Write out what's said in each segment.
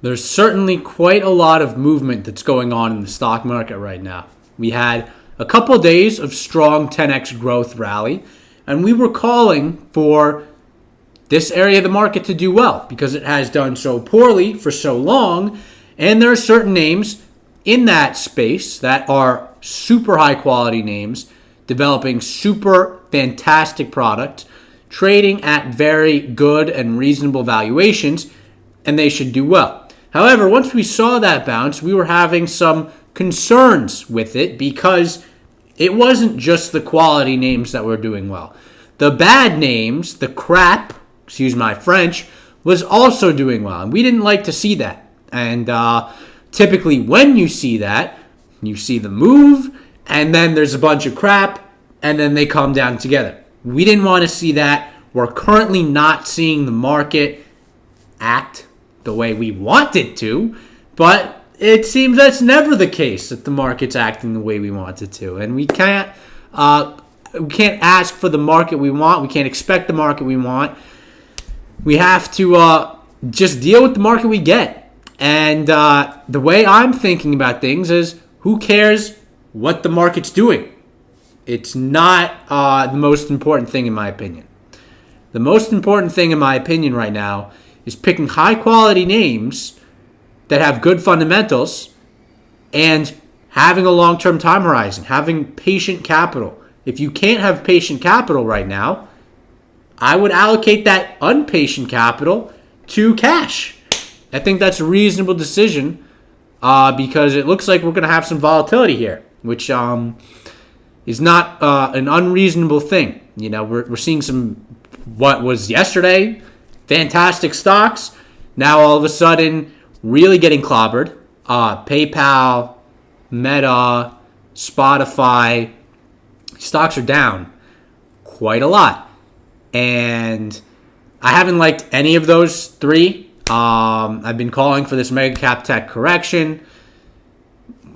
There's certainly quite a lot of movement that's going on in the stock market right now. We had a couple of days of strong 10x growth rally, and we were calling for this area of the market to do well because it has done so poorly for so long, and there are certain names in that space that are super high quality names, developing super fantastic products, trading at very good and reasonable valuations, and they should do well. However, once we saw that bounce, we were having some concerns with it because it wasn't just the quality names that were doing well. The bad names, the crap, excuse my French, was also doing well. And we didn't like to see that. And typically when you see that, you see the move, and then there's a bunch of crap, and then they come down together. We didn't want to see that. We're currently not seeing the market act the way we want it to, but it seems that's never the case, that the market's acting the way we want it to. And we can't ask for the market we want. We can't expect the market we want. We have to just deal with the market we get. And the way I'm thinking about things is, who cares what the market's doing? It's not the most important thing in my opinion. The most important thing in my opinion right now is picking high quality names that have good fundamentals and having a long-term time horizon, having patient capital. If you can't have patient capital right now, I would allocate that unpatient capital to cash. I think that's a reasonable decision because it looks like we're going to have some volatility here, which is not an unreasonable thing. You know, we're seeing some, what was yesterday, fantastic stocks, now all of a sudden really getting clobbered. PayPal, Meta, Spotify, stocks are down quite a lot. And I haven't liked any of those three. I've been calling for this mega cap tech correction.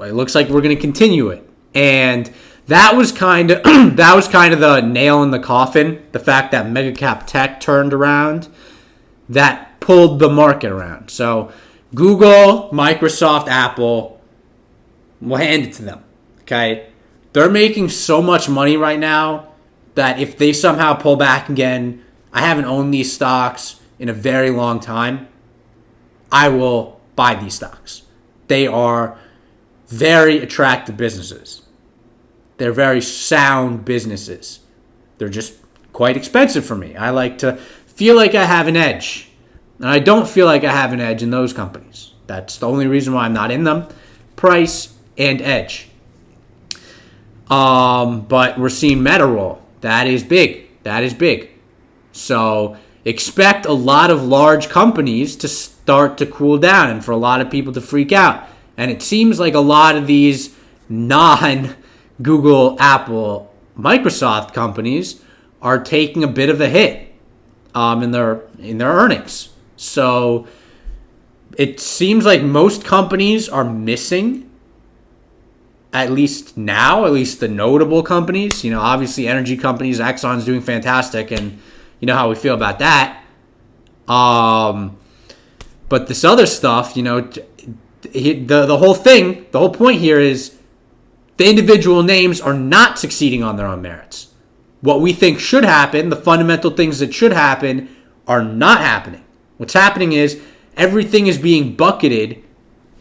It looks like we're going to continue it. And that was kind of the nail in the coffin, the fact that mega cap tech turned around. That pulled the market around. So Google, Microsoft, Apple, we'll hand it to them. Okay? They're making so much money right now that if they somehow pull back again, I haven't owned these stocks in a very long time, I will buy these stocks. They are very attractive businesses. They're very sound businesses. They're just quite expensive for me. I like to feel like I have an edge. And I don't feel like I have an edge in those companies. That's the only reason why I'm not in them. Price and edge. But we're seeing Meta roll. That is big. That is big. So expect a lot of large companies to start to cool down and for a lot of people to freak out. And it seems like a lot of these non-Google, Apple, Microsoft companies are taking a bit of a hit in their earnings. So it seems like most companies are missing, at least now, at least the notable companies. You know, obviously energy companies, Exxon's doing fantastic, and you know how we feel about that. But this other stuff, you know, the whole thing, the whole point here is the individual names are not succeeding on their own merits. What we think should happen, the fundamental things that should happen, are not happening. What's happening is everything is being bucketed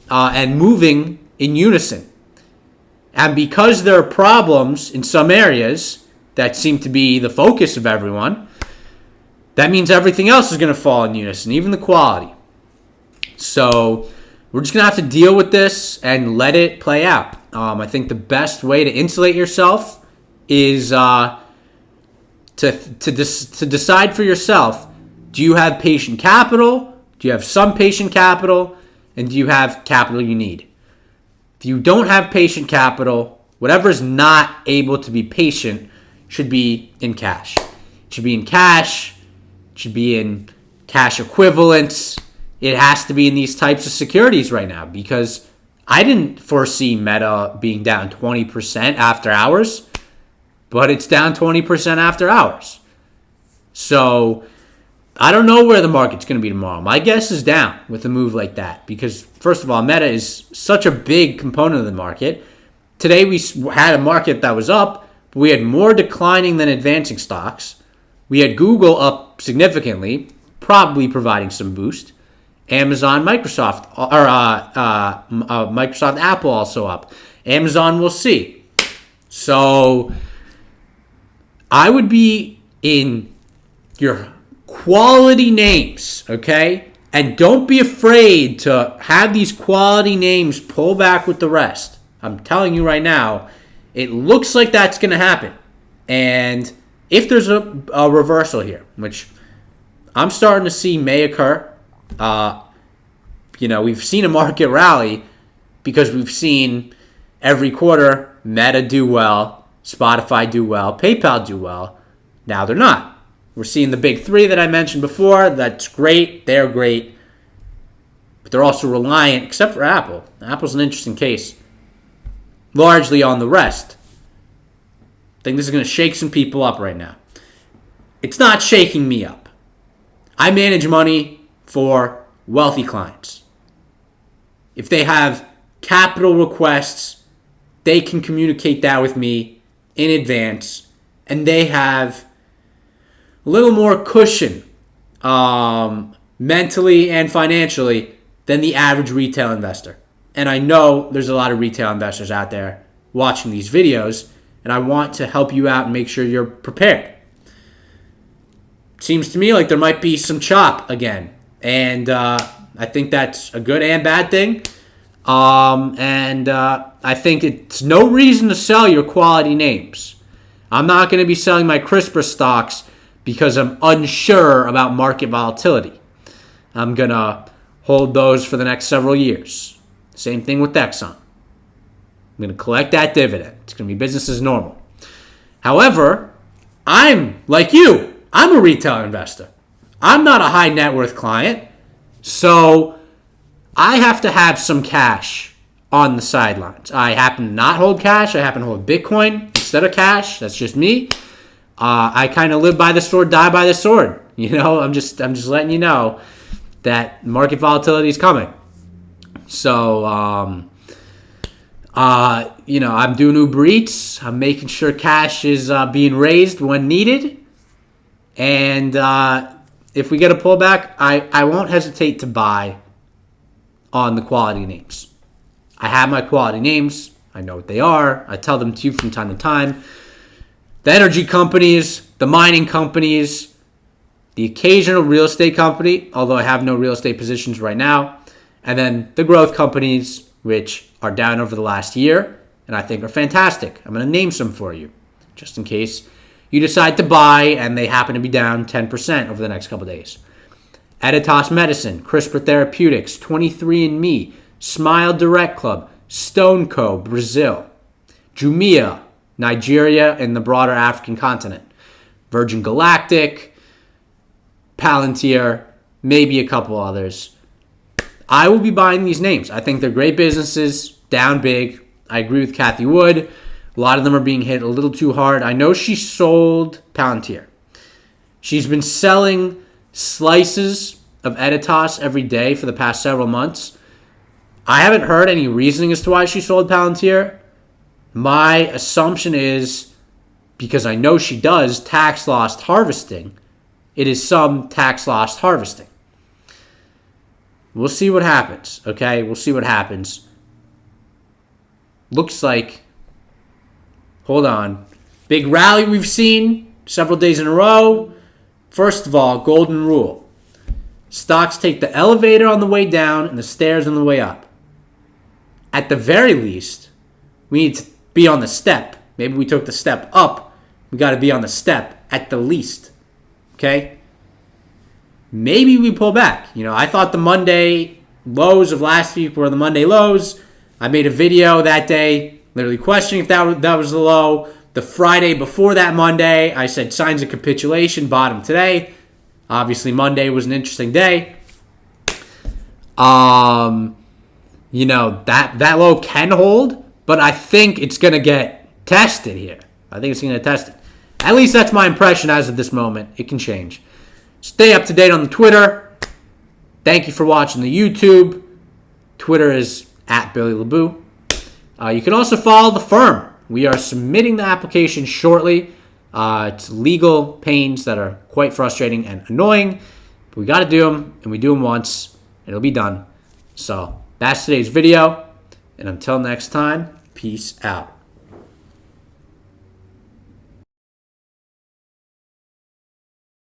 and moving in unison. And because there are problems in some areas that seem to be the focus of everyone, that means everything else is going to fall in unison, even the quality. So we're just going to have to deal with this and let it play out. I think the best way to insulate yourself is to decide for yourself, do you have patient capital? Do you have some patient capital? And do you have capital you need? If you don't have patient capital, whatever is not able to be patient should be in cash. It should be in cash. It should be in cash equivalents. It has to be in these types of securities right now because I didn't foresee Meta being down 20% after hours, but it's down 20% after hours. So I don't know where the market's going to be tomorrow. My guess is down with a move like that because, first of all, Meta is such a big component of the market. Today we had a market that was up, but we had more declining than advancing stocks. We had Google up significantly, probably providing some boost. Amazon, Microsoft, Microsoft, Apple also up. Amazon, we'll see. So I would be in your quality names, okay? And don't be afraid to have these quality names pull back with the rest. I'm telling you right now, it looks like that's going to happen. And if there's a reversal here, which I'm starting to see may occur, we've seen a market rally because we've seen every quarter Meta do well, Spotify do well, PayPal do well. Now they're not. We're seeing the big three that I mentioned before. That's great. They're great. But they're also reliant, except for Apple. Apple's an interesting case. Largely on the rest. I think this is going to shake some people up right now. It's not shaking me up. I manage money for wealthy clients. If they have capital requests, they can communicate that with me in advance. And they have a little more cushion mentally and financially than the average retail investor. And I know there's a lot of retail investors out there watching these videos, and I want to help you out and make sure you're prepared. Seems to me like there might be some chop again, and I think that's a good and bad thing. I think it's no reason to sell your quality names. I'm not going to be selling my CRISPR stocks because I'm unsure about market volatility. I'm going to hold those for the next several years. Same thing with Exxon. I'm going to collect that dividend. It's going to be business as normal. However, I'm like you. I'm a retail investor. I'm not a high net worth client. So I have to have some cash on the sidelines. I happen to not hold cash. I happen to hold Bitcoin instead of cash. That's just me. I kind of live by the sword, die by the sword. I'm just letting you know that market volatility is coming. So, I'm doing Uber Eats. I'm making sure cash is being raised when needed. And if we get a pullback, I won't hesitate to buy on the quality names. I have my quality names. I know what they are. I tell them to you from time to time. The energy companies, the mining companies, the occasional real estate company, although I have no real estate positions right now, and then the growth companies, which are down over the last year, and I think are fantastic. I'm going to name some for you, just in case you decide to buy and they happen to be down 10% over the next couple of days. Editas Medicine, CRISPR Therapeutics, 23andMe, Smile Direct Club, StoneCo, Brazil, Jumia, Nigeria and the broader African continent, Virgin Galactic, Palantir, maybe a couple others. I will be buying these names. I think they're great businesses, down big. I agree with Cathie Wood. A lot of them are being hit a little too hard. I know she sold Palantir. She's been selling slices of Editas every day for the past several months. I haven't heard any reasoning as to why she sold Palantir. My assumption is, because I know she does tax loss harvesting, it is some tax loss harvesting. We'll see what happens, okay? We'll see what happens. Looks like, hold on, big rally we've seen several days in a row. First of all, golden rule. Stocks take the elevator on the way down and the stairs on the way up. At the very least, we need to be on the step. Maybe we took the step up. We got to be on the step at the least. Okay? Maybe we pull back. I thought the Monday lows of last week were the Monday lows. I made a video that day literally questioning if that was the low. The Friday before that Monday, I said signs of capitulation, bottom today. Obviously, Monday was an interesting day. That low can hold, but I think it's going to get tested here. I think it's going to test it. At least that's my impression as of this moment. It can change. Stay up to date on the Twitter. Thank you for watching the YouTube. Twitter is at Billy LeBoux. You can also follow the firm. We are submitting the application shortly. It's legal pains that are quite frustrating and annoying. But we got to do them, and we do them once. It'll be done. So that's today's video. And until next time, peace out.